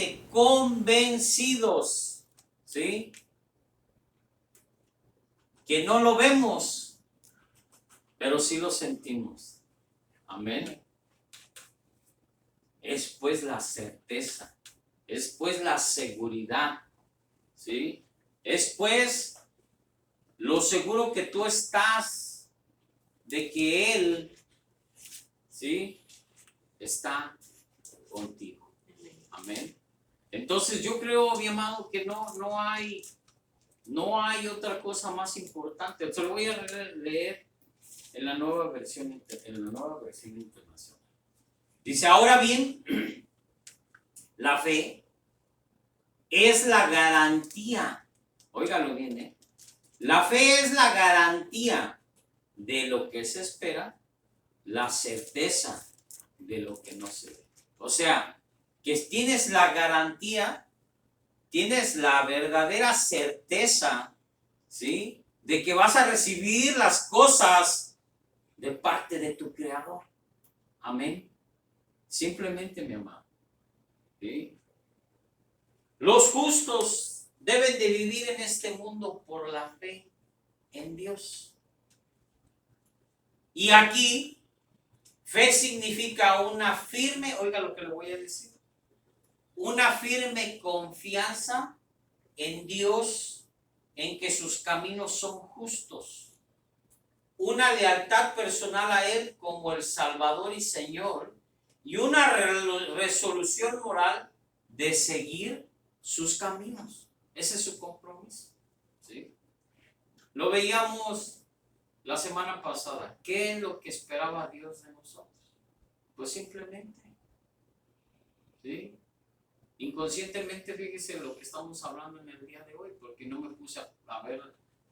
plenamente convencidos, ¿sí? Que no lo vemos, pero sí lo sentimos. Amén. Es pues la certeza, es pues la seguridad, ¿sí? Es pues lo seguro que tú estás de que Él, ¿sí? Está contigo. Amén. Entonces yo creo, mi amado, que no hay otra cosa más importante. Se lo voy a leer en la nueva versión internacional. Dice, ahora bien, la fe es la garantía. Óigalo bien, La fe es la garantía de lo que se espera, la certeza de lo que no se ve. O sea, que tienes la garantía, tienes la verdadera certeza, ¿sí? De que vas a recibir las cosas de parte de tu Creador. Amén. Simplemente, mi amado. ¿Sí? Los justos deben de vivir en este mundo por la fe en Dios. Y aquí, fe significa una firme, oiga lo que le voy a decir, una firme confianza en Dios, en que sus caminos son justos, una lealtad personal a Él como el Salvador y Señor, y una resolución moral de seguir sus caminos. Ese es su compromiso, ¿sí? Lo veíamos la semana pasada. ¿Qué es lo que esperaba Dios de nosotros? Pues simplemente, ¿sí? Inconscientemente, fíjese lo que estamos hablando en el día de hoy, porque no me puse a ver,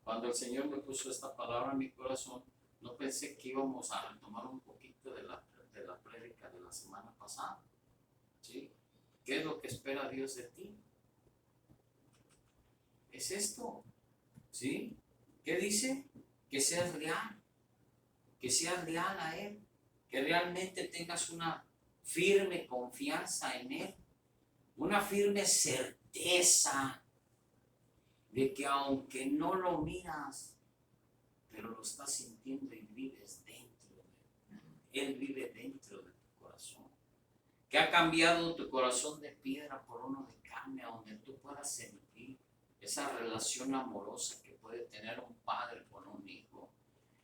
cuando el Señor me puso esta palabra en mi corazón, no pensé que íbamos a retomar un poquito de la prédica de la semana pasada, ¿sí? ¿Qué es lo que espera Dios de ti? Es esto, ¿sí? ¿Qué dice? Que seas leal a Él, que realmente tengas una firme confianza en Él, una firme certeza de que aunque no lo miras, pero lo estás sintiendo y vives dentro de Él. Él vive dentro de tu corazón. Que ha cambiado tu corazón de piedra por uno de carne, donde tú puedas sentir esa relación amorosa que puede tener un padre con un hijo.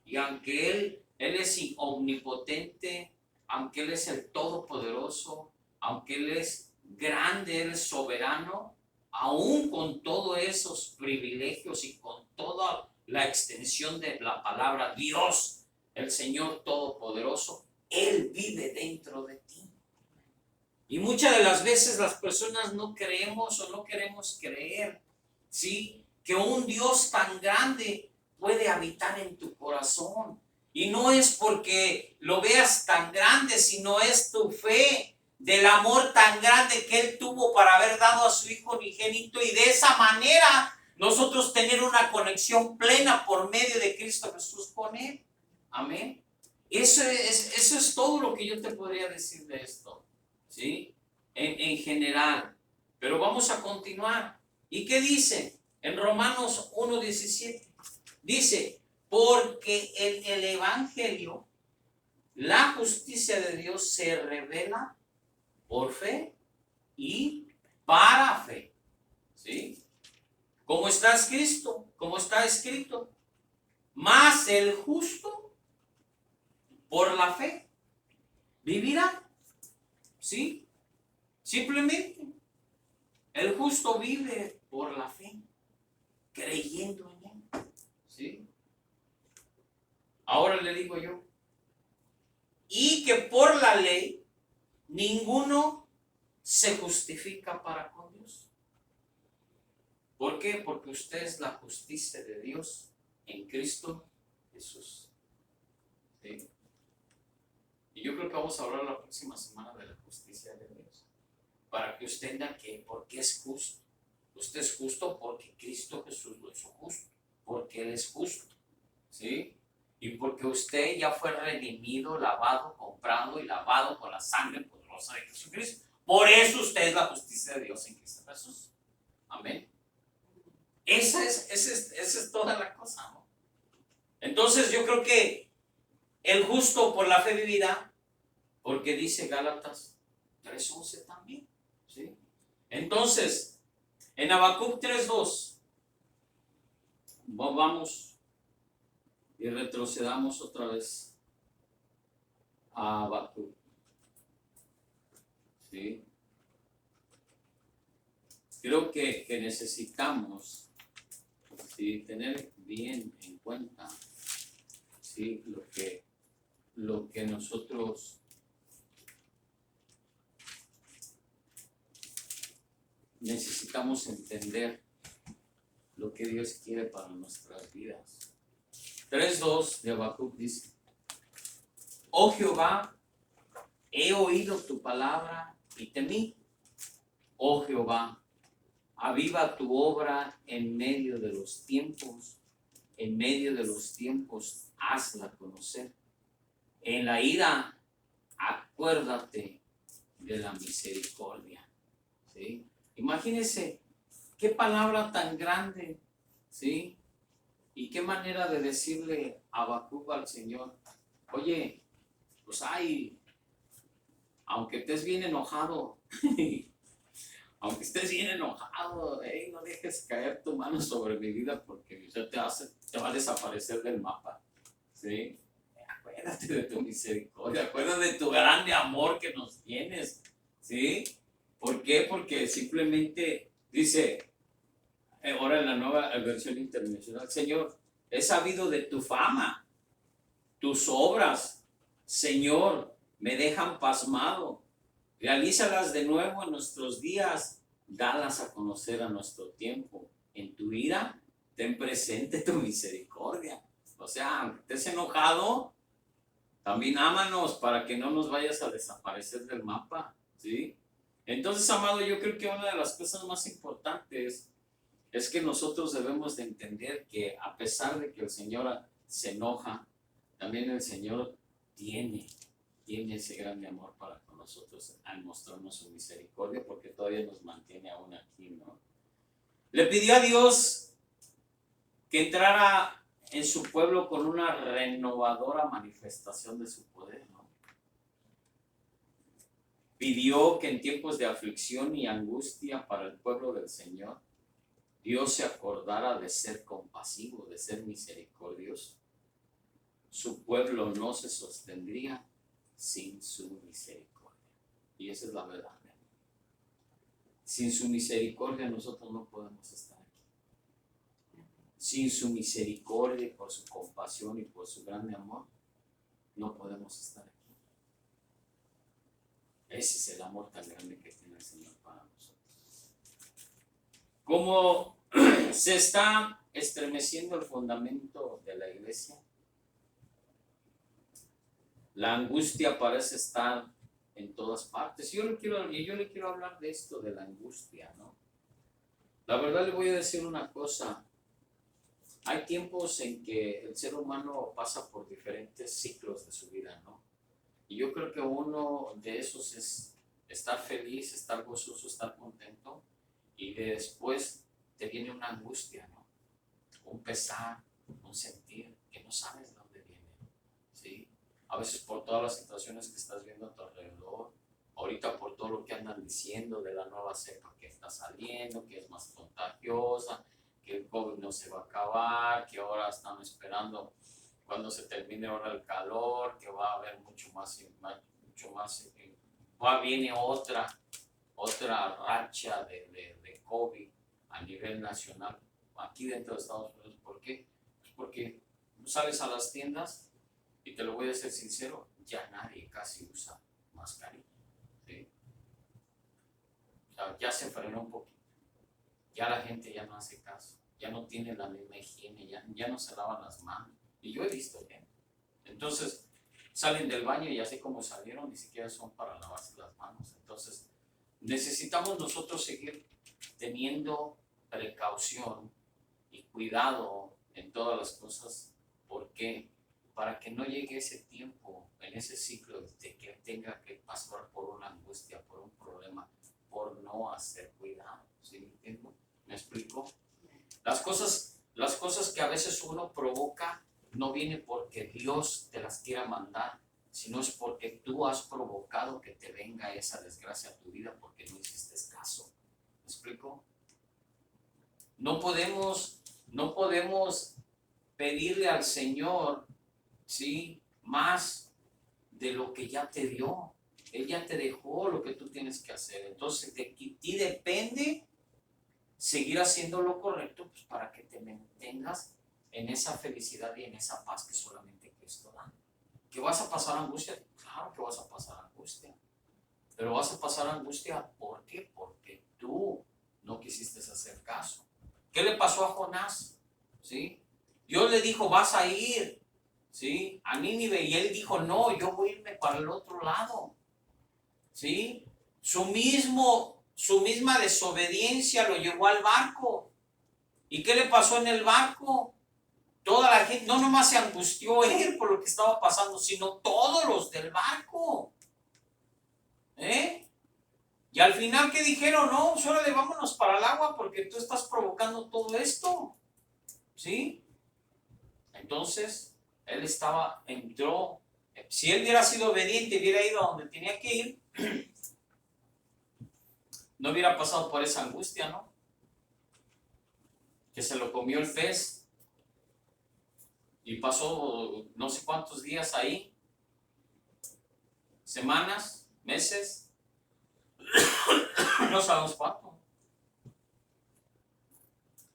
Y aunque Él es omnipotente, aunque Él es el todopoderoso, aunque Él es grande, Él es soberano, aún con todos esos privilegios y con toda la extensión de la palabra Dios, el Señor todopoderoso, Él vive dentro de ti. Y muchas de las veces las personas no creemos o no queremos creer, ¿sí? Que un Dios tan grande puede habitar en tu corazón. Y no es porque lo veas tan grande, sino es tu fe del amor tan grande que Él tuvo para haber dado a su Hijo unigénito, y de esa manera nosotros tener una conexión plena por medio de Cristo Jesús con Él. Amén. Eso es todo lo que yo te podría decir de esto, ¿sí? En general. Pero vamos a continuar. ¿Y qué dice? En Romanos 1:17. Dice, porque en el Evangelio la justicia de Dios se revela por fe y para fe. ¿Sí? Como está escrito, mas el justo por la fe vivirá. ¿Sí? Simplemente, el justo vive por la fe, creyendo en Él. ¿Sí? Ahora le digo yo, y que por la ley ninguno se justifica para con Dios. ¿Por qué? Porque usted es la justicia de Dios en Cristo Jesús. ¿Sí? Y yo creo que vamos a hablar la próxima semana de la justicia de Dios, para que usted entienda que porque es justo. Usted es justo porque Cristo Jesús lo hizo justo, porque Él es justo, ¿sí? Y porque usted ya fue redimido, lavado, comprado y lavado con la sangre poderosa de Jesucristo. Por eso usted es la justicia de Dios en Cristo Jesús. Amén. Esa es toda la cosa, ¿no? Entonces yo creo que el justo por la fe vivirá, porque dice Gálatas 3:11 también, ¿sí? Entonces, en Habacuc 3:2, vamos y retrocedamos otra vez a Habacuc, ¿sí? Creo que necesitamos, ¿sí?, tener bien en cuenta, ¿sí?, lo que nosotros necesitamos entender, lo que Dios quiere para nuestras vidas. 3:2 de Habacuc dice: Oh Jehová, he oído tu palabra y temí. Oh Jehová, aviva tu obra en medio de los tiempos, en medio de los tiempos, hazla conocer. En la ira, acuérdate de la misericordia. ¿Sí? Imagínense qué palabra tan grande, ¿sí? Y qué manera de decirle a Habacuc al Señor: oye, pues aunque estés bien enojado, aunque estés bien enojado, no dejes caer tu mano sobre mi vida, porque te va a desaparecer del mapa, ¿sí? Acuérdate de tu misericordia, acuérdate de tu grande amor que nos tienes, ¿sí? ¿Por qué? Porque simplemente dice, ahora en la nueva versión internacional: Señor, he sabido de tu fama, tus obras, Señor, me dejan pasmado. Realízalas de nuevo en nuestros días, dalas a conocer a nuestro tiempo. En tu ira, ten presente tu misericordia. O sea, aunque estés enojado, también ámanos para que no nos vayas a desaparecer del mapa, ¿sí? Entonces, amado, yo creo que una de las cosas más importantes es que nosotros debemos de entender que a pesar de que el Señor se enoja, también el Señor tiene ese grande amor para con nosotros al mostrarnos su misericordia, porque todavía nos mantiene aún aquí, ¿no? Le pidió a Dios que entrara en su pueblo con una renovadora manifestación de su poder, ¿no? Pidió que en tiempos de aflicción y angustia para el pueblo del Señor, Dios se acordara de ser compasivo, de ser misericordioso. Su pueblo no se sostendría sin su misericordia. Y esa es la verdad. Sin su misericordia nosotros no podemos estar aquí. Sin su misericordia, por su compasión y por su grande amor, no podemos estar aquí. Ese es el amor tan grande que tiene el Señor para nosotros. Como se está estremeciendo el fundamento de la iglesia, la angustia parece estar en todas partes. Yo le quiero hablar de esto, de la angustia, ¿no? La verdad, le voy a decir una cosa. Hay tiempos en que el ser humano pasa por diferentes ciclos de su vida, ¿no? Y yo creo que uno de esos es estar feliz, estar gozoso, estar contento, y después te viene una angustia, ¿no? Un pesar, un sentir que no sabes de dónde viene, ¿sí? A veces por todas las situaciones que estás viendo a tu alrededor, ahorita por todo lo que andan diciendo de la nueva cepa que está saliendo, que es más contagiosa, que el COVID no se va a acabar, que ahora están esperando cuando se termine ahora el calor, que va a haber mucho más, viene otra racha de COVID a nivel nacional, aquí dentro de Estados Unidos. ¿Por qué? Pues porque sales a las tiendas, y te lo voy a ser sincero, ya nadie casi usa mascarilla, ¿sí? O sea, ya se frenó un poquito, ya la gente ya no hace caso, ya no tiene la misma higiene, ya no se lavan las manos, y yo he visto gente. Entonces, salen del baño y así como salieron, ni siquiera son para lavarse las manos. Entonces, necesitamos nosotros seguir teniendo precaución y cuidado en todas las cosas. ¿Por qué? para que no llegue ese tiempo, en ese ciclo de que tenga que pasar por una angustia, por un problema, por no hacer cuidado. ¿Sí me entiendo? ¿Me explico? Las cosas que a veces uno provoca no viene porque Dios te las quiera mandar, sino es porque tú has provocado que te venga esa desgracia a tu vida porque no hiciste caso. ¿Me explico? No podemos pedirle al Señor, ¿sí?, más de lo que ya te dio. Él ya te dejó lo que tú tienes que hacer. Entonces, de ti depende seguir haciendo lo correcto, pues, para que te mantengas en esa felicidad y en esa paz que solamente Cristo da. ¿Que vas a pasar angustia? Claro que vas a pasar angustia. Pero vas a pasar angustia, ¿por qué? Porque tú no quisiste hacer caso. ¿Qué le pasó a Jonás? ¿Sí? Dios le dijo, vas a ir, ¿sí?, a Nínive, y él dijo, no, yo voy a irme para el otro lado. ¿Sí? Su misma desobediencia lo llevó al barco. ¿Y qué le pasó en el barco? Toda la gente, no nomás se angustió él por lo que estaba pasando, sino todos los del barco. Y al final, ¿qué dijeron? No, pues órale, vámonos para el agua porque tú estás provocando todo esto. ¿Sí? Entonces, él entró. Si él hubiera sido obediente, hubiera ido a donde tenía que ir, no hubiera pasado por esa angustia, ¿no? Que se lo comió el pez y pasó no sé cuántos días ahí, semanas, meses, no sabemos cuánto.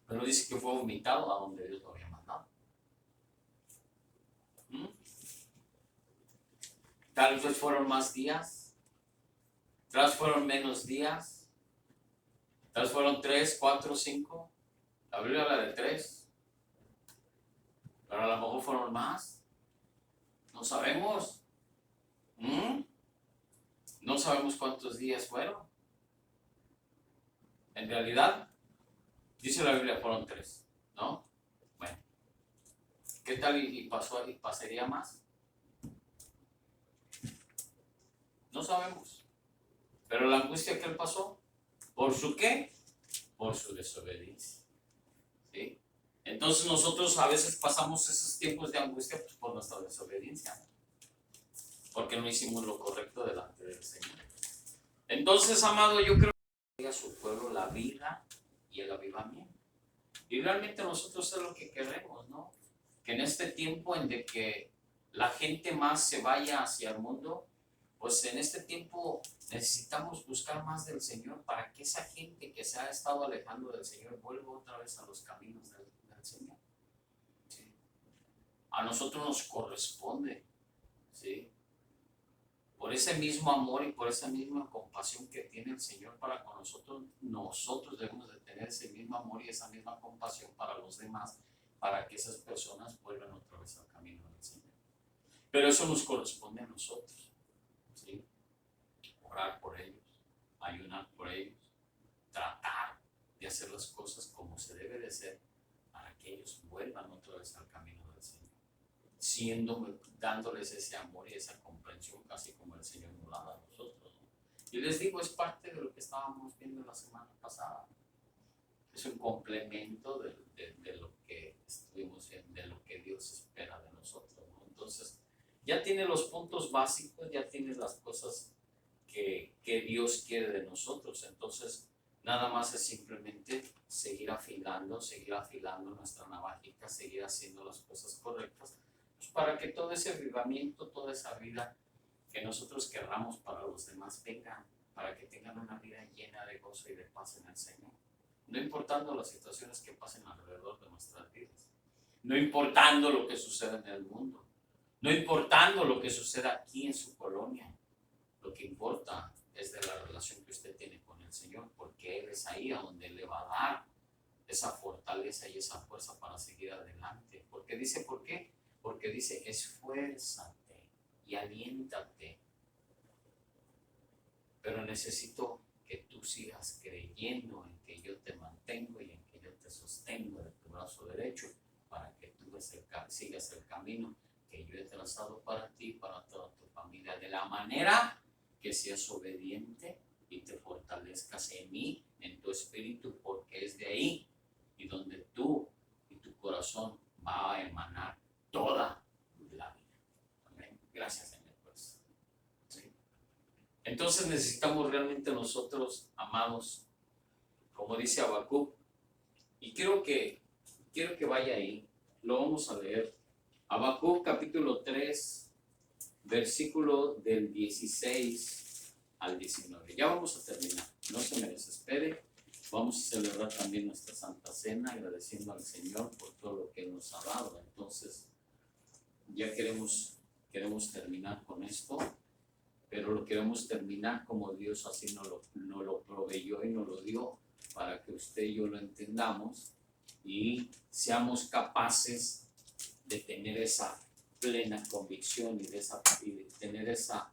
Pero dice que fue vomitado a donde Dios lo había mandado. Tal vez fueron más días, tal vez fueron menos días, tal vez fueron 3, 4, 5. La Biblia habla de 3, pero a lo mejor fueron más. No sabemos. No sabemos cuántos días fueron. En realidad, dice la Biblia, fueron 3, ¿no? Bueno, ¿qué tal y pasaría más? No sabemos. Pero la angustia que él pasó, ¿por su qué? Por su desobediencia. ¿Sí? Entonces nosotros a veces pasamos esos tiempos de angustia, pues, por nuestra desobediencia, ¿no? Porque no hicimos lo correcto delante del Señor. Entonces, amado, yo creo que a su pueblo la vida y el avivamiento. Y realmente nosotros es lo que queremos, ¿no? Que en este tiempo en de que la gente más se vaya hacia el mundo, pues en este tiempo necesitamos buscar más del Señor para que esa gente que se ha estado alejando del Señor vuelva otra vez a los caminos del Señor. ¿Sí? A nosotros nos corresponde, ¿sí?, por ese mismo amor y por esa misma compasión que tiene el Señor para con nosotros, nosotros debemos de tener ese mismo amor y esa misma compasión para los demás, para que esas personas vuelvan otra vez al camino del Señor. Pero eso nos corresponde a nosotros, ¿sí? Orar por ellos, ayunar por ellos, tratar de hacer las cosas como se debe de hacer para que ellos vuelvan otra vez al camino del Señor, dándoles ese amor y esa comprensión, casi como el Señor nos la da a nosotros, ¿no? Y les digo, es parte de lo que estábamos viendo la semana pasada. Es un complemento de lo que estuvimos viendo, de lo que Dios espera de nosotros, ¿no? Entonces, ya tiene los puntos básicos, ya tiene las cosas que Dios quiere de nosotros. Entonces, nada más es simplemente seguir afilando nuestra navajita, seguir haciendo las cosas correctas, pues para que todo ese avivamiento, toda esa vida que nosotros querramos para los demás venga, para que tengan una vida llena de gozo y de paz en el Señor. No importando las situaciones que pasen alrededor de nuestras vidas, no importando lo que suceda en el mundo, no importando lo que suceda aquí en su colonia. Lo que importa es de la relación que usted tiene con el Señor, porque Él es ahí a donde Él le va a dar esa fortaleza y esa fuerza para seguir adelante. Porque dice, ¿por qué? Porque dice, esfuérzate y aliéntate. Pero necesito que tú sigas creyendo en que yo te mantengo y en que yo te sostengo de tu brazo derecho para que tú sigas el camino que yo trazado para ti, para toda tu familia, de la manera que seas obediente y te fortalezcas en mí, en tu espíritu, porque es de ahí y donde tú y tu corazón va a emanar toda la vida. Amén. Gracias, Señor. Pues. ¿Sí? Entonces necesitamos realmente nosotros, amados, como dice Habacuc, y quiero que vaya ahí, lo vamos a leer. Habacuc capítulo 3, versículo del 16 al 19. Ya vamos a terminar, no se me desespere. Vamos a celebrar también nuestra Santa Cena, agradeciendo al Señor por todo lo que Él nos ha dado. Entonces, ya queremos terminar con esto, pero lo queremos terminar como Dios así nos lo proveyó y nos lo dio, para que usted y yo lo entendamos y seamos capaces de tener esa plena convicción y de tener esa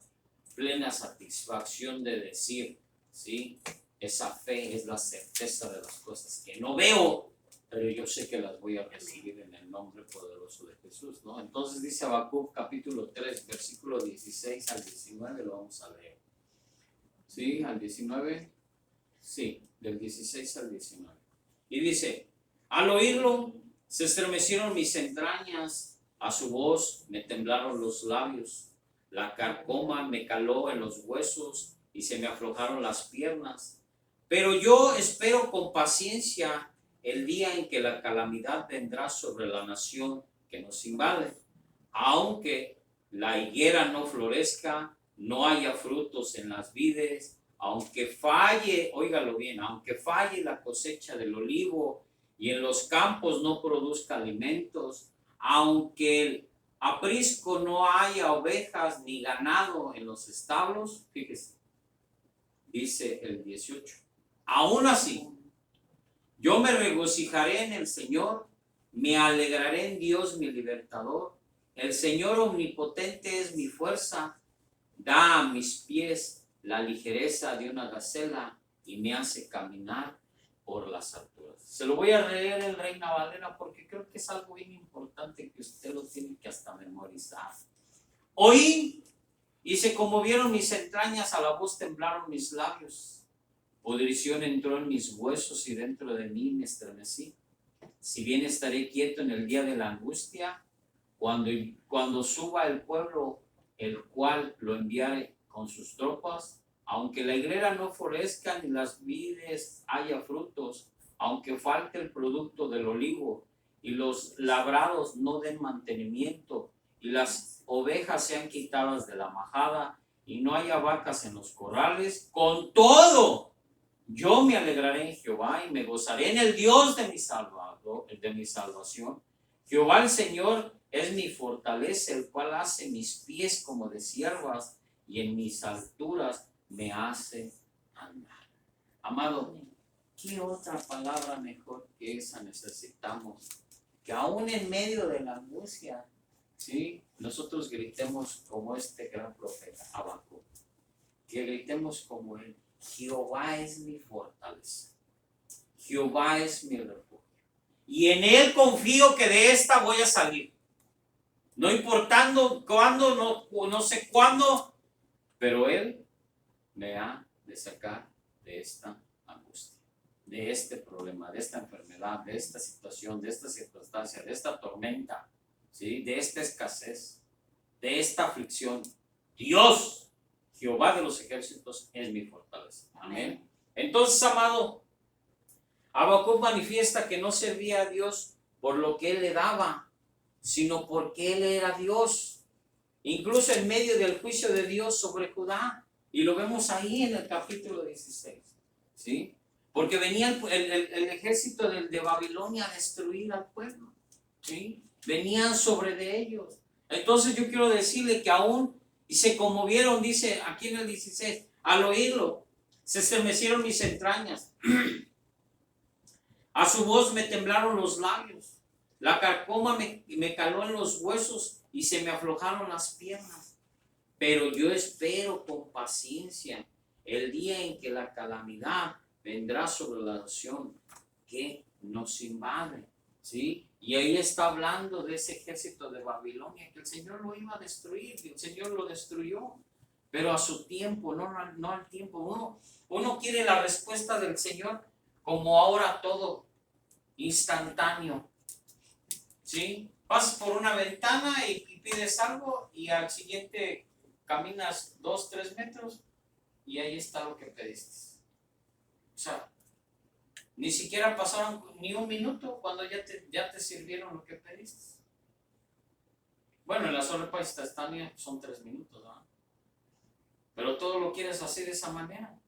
plena satisfacción de decir, ¿sí? Esa fe es la certeza de las cosas que no veo, pero yo sé que las voy a recibir en el nombre poderoso de Jesús, ¿no? Entonces dice Habacuc capítulo 3, versículo 16 al 19, lo vamos a leer. ¿Sí? Al 19, sí, del 16 al 19. Y dice, al oírlo, se estremecieron mis entrañas, a su voz me temblaron los labios, la carcoma me caló en los huesos y se me aflojaron las piernas. Pero yo espero con paciencia el día en que la calamidad vendrá sobre la nación que nos invade. Aunque la higuera no florezca, no haya frutos en las vides, aunque falle, óigalo bien, aunque falle la cosecha del olivo y en los campos no produzca alimentos, aunque el aprisco no haya ovejas ni ganado en los establos, fíjese, dice el 18, aún así, yo me regocijaré en el Señor, me alegraré en Dios mi libertador. El Señor omnipotente es mi fuerza, da a mis pies la ligereza de una gacela y me hace caminar por las alturas. Se lo voy a leer en Reina Valera porque creo que es algo bien importante que usted lo tiene que hasta memorizar. Oí y se conmovieron mis entrañas, a la voz temblaron mis labios. Pudrición entró en mis huesos y dentro de mí me estremecí. Si bien estaré quieto en el día de la angustia, cuando suba el pueblo, el cual lo enviare con sus tropas, aunque la higuera no florezca ni las vides haya frutos, aunque falte el producto del olivo y los labrados no den mantenimiento y las ovejas sean quitadas de la majada y no haya vacas en los corrales, con todo yo me alegraré en Jehová y me gozaré en el Dios de mi salvación. Jehová el Señor es mi fortaleza, el cual hace mis pies como de ciervas y en mis alturas me hace andar. Amado, ¿qué otra palabra mejor que esa necesitamos? Que aún en medio de la angustia, ¿sí? Nosotros gritemos como este gran profeta Habacuc, que gritemos como él. Jehová es mi fortaleza, Jehová es mi refugio, y en Él confío que de esta voy a salir, no importando cuándo, no sé cuándo, pero Él me ha de sacar de esta angustia, de este problema, de esta enfermedad, de esta situación, de esta circunstancia, de esta tormenta, ¿sí? De esta escasez, de esta aflicción. Dios, Jehová de los ejércitos, es mi fortaleza. Amén. Entonces, amado, Habacuc manifiesta que no servía a Dios por lo que Él le daba, sino porque Él era Dios. Incluso en medio del juicio de Dios sobre Judá. Y lo vemos ahí en el capítulo 16. ¿Sí? Porque venía el ejército de Babilonia a destruir al pueblo. ¿Sí? Venían sobre de ellos. Entonces yo quiero decirle que aún y se conmovieron, dice aquí en el 16, al oírlo, se estremecieron mis entrañas. A su voz me temblaron los labios. La carcoma me caló en los huesos y se me aflojaron las piernas. Pero yo espero con paciencia el día en que la calamidad vendrá sobre la nación que nos invade. ¿sí? Y ahí está hablando de ese ejército de Babilonia, que el Señor lo iba a destruir, y el Señor lo destruyó, pero a su tiempo, no al tiempo. Uno quiere la respuesta del Señor como ahora todo, instantáneo, ¿sí? Pasas por una ventana y pides algo y al siguiente caminas 2, 3 metros y ahí está lo que pediste. O sea, ni siquiera pasaron ni un minuto cuando ya te sirvieron lo que pediste. Bueno, en la sopa instantánea son 3 minutos, ¿no? Pero todo lo quieres hacer de esa manera.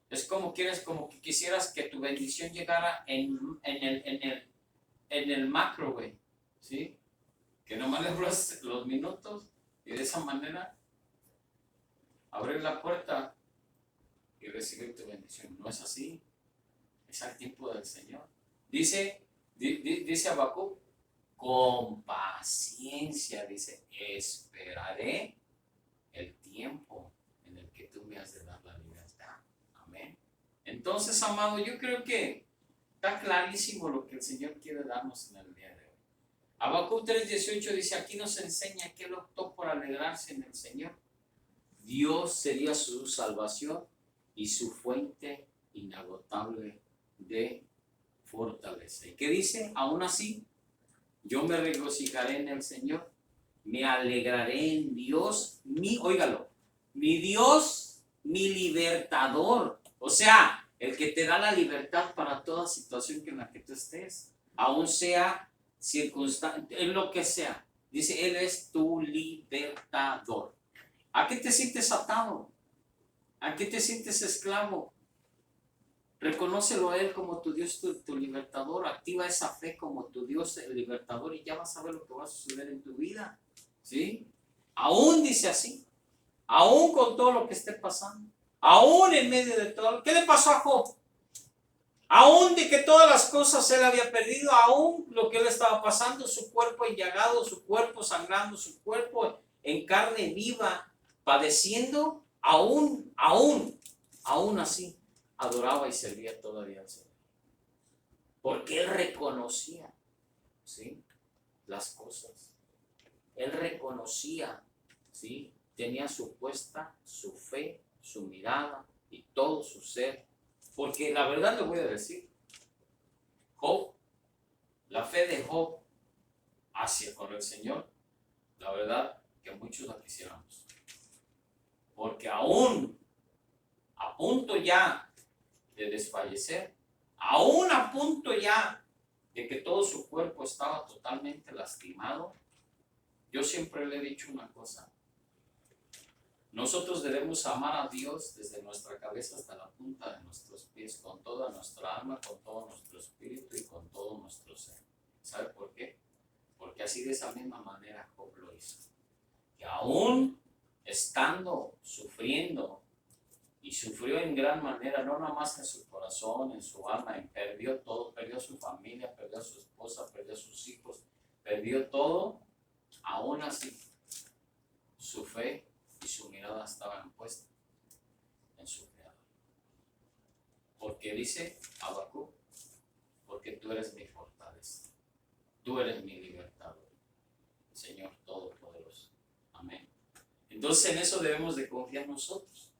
Es como que quisieras que tu bendición llegara en el macro, güey, ¿sí? Que nomás le abras los minutos y de esa manera abrir la puerta y recibir tu bendición. No es así, es al tiempo del Señor. Dice Habacuc, con paciencia, dice, esperaré el tiempo en el que tú me has de dar la libertad. Amén. Entonces, amado, yo creo que está clarísimo lo que el Señor quiere darnos en el día de hoy. Habacuc 3:18 dice, aquí nos enseña que él optó por alegrarse en el Señor. Dios sería su salvación y su fuente inagotable de fortaleza. ¿Y qué dice? Aún así, yo me regocijaré en el Señor, me alegraré en Dios, óigalo, mi Dios, mi libertador. O sea, el que te da la libertad para toda situación en la que tú estés, aún sea circunstancia, en lo que sea. Dice, Él es tu libertador. ¿A qué te sientes atado? ¿A qué te sientes esclavo? Reconócelo a Él como tu Dios, tu libertador. Activa esa fe como tu Dios, el libertador, y ya vas a ver lo que va a suceder en tu vida. ¿Sí? Aún dice así, aún con todo lo que esté pasando, aún en medio de todo. ¿Qué le pasó a Job? Aún de que todas las cosas él había perdido, aún lo que él estaba pasando, su cuerpo enllagado, su cuerpo sangrando, su cuerpo en carne viva, padeciendo, aún así, adoraba y servía todavía al Señor. Porque él reconocía, ¿sí?, las cosas. Él reconocía, ¿sí?, tenía su puesta, su fe, su mirada y todo su ser. Porque la verdad le voy a decir, Job, la fe de Job hacia con el Señor, la verdad que muchos la quisiéramos. Porque aún a punto ya de desfallecer, aún a punto ya de que todo su cuerpo estaba totalmente lastimado, yo siempre le he dicho una cosa: nosotros debemos amar a Dios desde nuestra cabeza hasta la punta de nuestros pies, con toda nuestra alma, con todo nuestro espíritu y con todo nuestro ser. ¿Sabe por qué? Porque así, de esa misma manera, Job lo hizo. Que aún estando sufriendo, y sufrió en gran manera, no nada más en su corazón, en su alma, perdió todo, perdió su familia, perdió a su esposa, perdió a sus hijos, perdió todo, aún así, su fe y su mirada estaban puestas en su Creador. Porque dice Habacuc, porque tú eres mi fortaleza, tú eres mi libertador, Señor Todopoderoso. Amén. Entonces en eso debemos de confiar nosotros.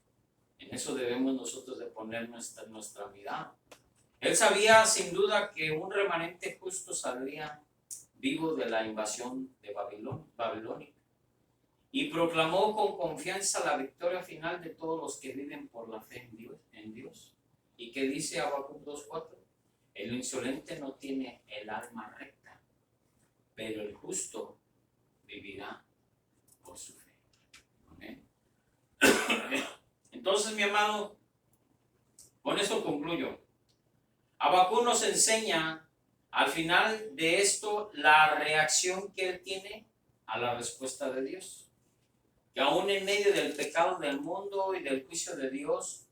En eso debemos nosotros de poner nuestra mirada. Él sabía sin duda que un remanente justo saldría vivo de la invasión de Babilonia, y proclamó con confianza la victoria final de todos los que viven por la fe en Dios. ¿Y qué dice Habacuc 2:4? El insolente no tiene el alma recta, pero el justo vivirá por su fe. Amén. Entonces, mi amado, con esto concluyo. Habacuc nos enseña al final de esto la reacción que él tiene a la respuesta de Dios. Que aún en medio del pecado del mundo y del juicio de Dios,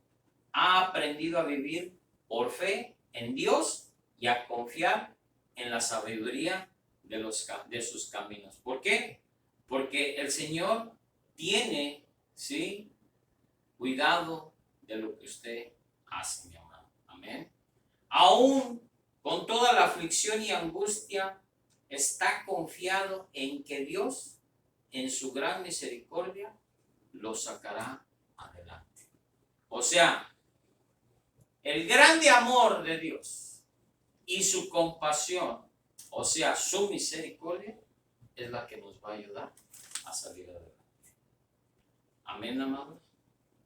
ha aprendido a vivir por fe en Dios y a confiar en la sabiduría de sus caminos. ¿Por qué? Porque el Señor tiene, ¿sí?, cuidado de lo que usted hace, mi amado. Amén. Aún con toda la aflicción aflicción y angustia, está confiado en que Dios, en su gran misericordia, lo sacará adelante. O sea, el grande amor de Dios y su compasión, o sea, su misericordia, es la que nos va a ayudar a salir adelante. Amén, amados.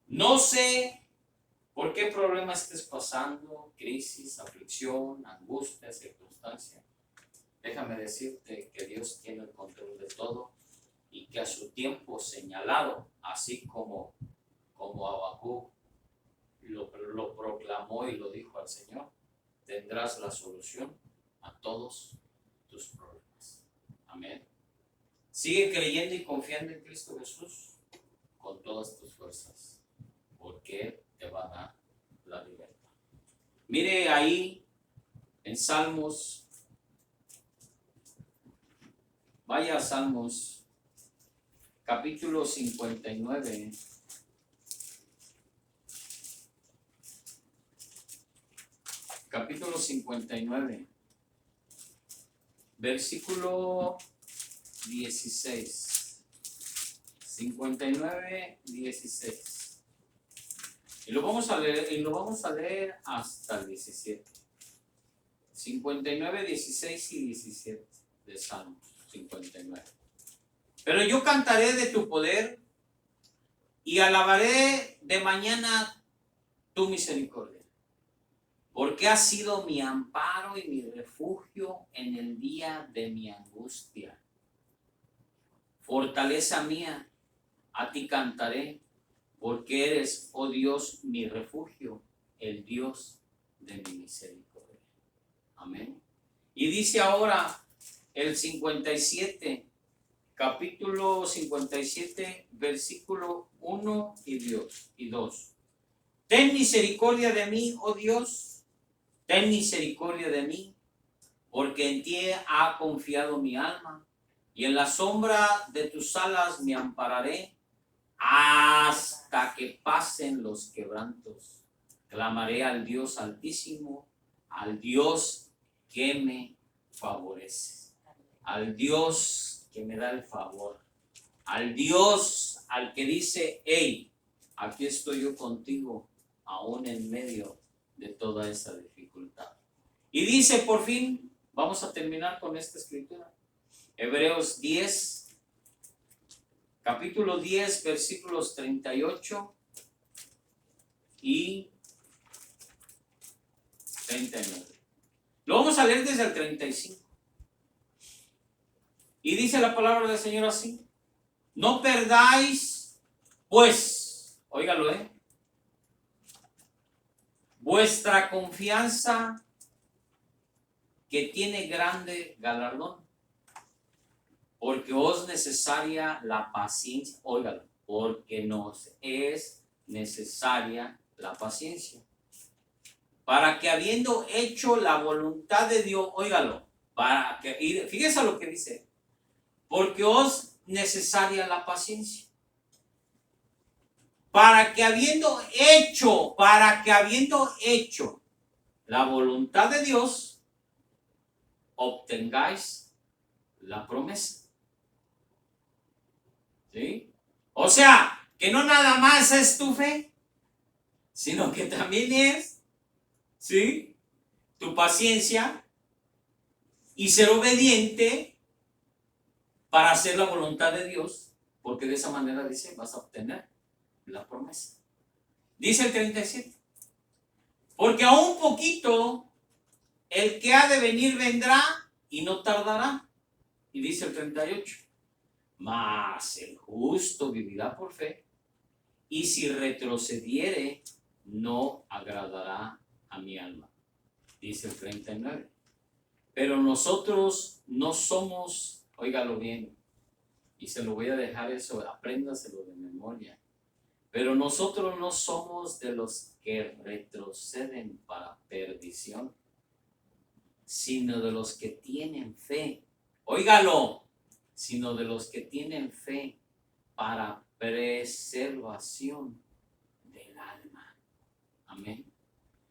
No sé por qué problema estés pasando, crisis, aflicción, angustia, circunstancia. Déjame decirte que Dios tiene el control de todo y que a su tiempo señalado, así como Habacuc lo proclamó y lo dijo al Señor, tendrás la solución a todos tus problemas. Amén. Sigue creyendo y confiando en Cristo Jesús con todas tus fuerzas, porque Él te va a dar la libertad. Mire ahí en Salmos, vaya a Salmos, capítulo 59. Capítulo 59, versículo 16. 59, 16. Y lo vamos a leer hasta el 17. 59, 16 y 17 de Salmos 59. Pero yo cantaré de tu poder y alabaré de mañana tu misericordia, porque has sido mi amparo y mi refugio en el día de mi angustia. Fortaleza mía, a ti cantaré, porque eres, oh Dios, mi refugio, el Dios de mi misericordia. Amén. Y dice ahora el 57, capítulo 57, versículo 1 y 2. Ten misericordia de mí, oh Dios, ten misericordia de mí, porque en ti ha confiado mi alma, y en la sombra de tus alas me ampararé hasta que pasen los quebrantos. Clamaré al Dios Altísimo, al Dios que me favorece, al Dios que me da el favor, al Dios al que dice, hey, aquí estoy yo contigo, aún en medio de toda esa dificultad. Y dice, por fin, vamos a terminar con esta escritura. Hebreos 10, capítulo 10, versículos 38 y 39. Lo vamos a leer desde el 35. Y dice la palabra del Señor así: no perdáis, pues, óigalo, vuestra confianza, que tiene grande galardón, porque os necesaria la paciencia, óigalo, porque nos es necesaria la paciencia, para que habiendo hecho la voluntad de Dios, óigalo, para que, y fíjese lo que dice, porque os necesaria la paciencia, para que habiendo hecho la voluntad de Dios, obtengáis la promesa. ¿Sí? O sea, que no nada más es tu fe, sino que también es, ¿sí?, tu paciencia y ser obediente para hacer la voluntad de Dios, porque de esa manera, dice, vas a obtener la promesa. Dice el 37, porque a un poquito el que ha de venir vendrá y no tardará. Y dice el 38, mas el justo vivirá por fe, y si retrocediere, no agradará a mi alma. Dice el 39, pero nosotros no somos, óigalo bien, y se lo voy a dejar eso, apréndaselo de memoria, pero nosotros no somos de los que retroceden para perdición, sino de los que tienen fe, óigalo, sino de los que tienen fe para preservación del alma. Amén.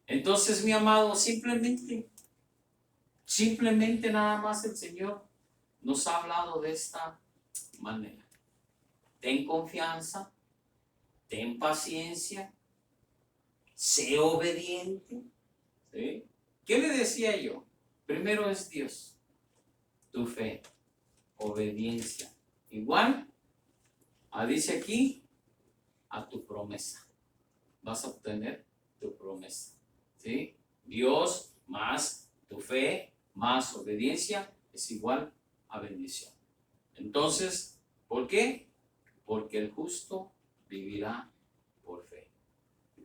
Entonces, mi amado, simplemente Simplemente nada más el Señor nos ha hablado de esta manera. Ten confianza, ten paciencia, sé obediente. ¿Sí? ¿Qué le decía yo? Primero es Dios, tu fe, obediencia. Igual, dice aquí, a tu promesa. Vas a obtener tu promesa. ¿Sí? Dios más tu fe, más obediencia, es igual a bendición. Entonces, ¿por qué? Porque el justo vivirá por fe.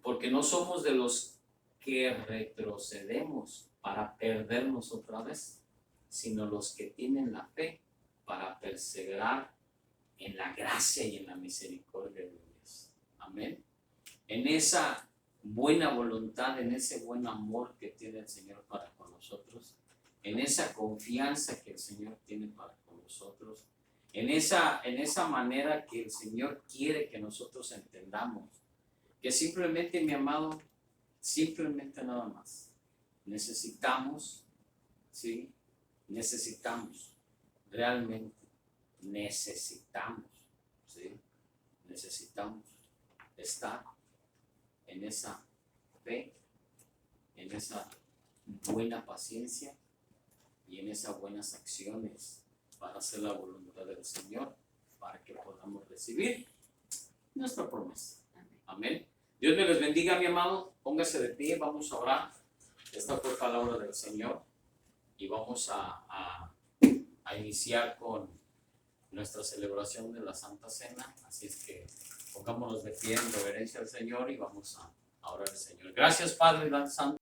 Porque no somos de los que retrocedemos para perdernos otra vez, sino los que tienen la fe para perseverar en la gracia y en la misericordia de Dios. Amén. En esa buena voluntad, en ese buen amor que tiene el Señor para con nosotros, en esa confianza que el Señor tiene para con nosotros, en esa manera que el Señor quiere que nosotros entendamos, que simplemente, mi amado, simplemente nada más, necesitamos, ¿sí? Necesitamos, realmente necesitamos, ¿sí? Necesitamos estar en esa fe, en esa buena paciencia y en esas buenas acciones para hacer la voluntad del Señor, para que podamos recibir nuestra promesa. Amén. Dios me les bendiga, mi amado. Póngase de pie, vamos a orar. Esta fue palabra del Señor y vamos a iniciar con nuestra celebración de la Santa Cena. Así es que pongámonos de pie en reverencia al Señor y vamos a orar al Señor. Gracias, Padre Santo.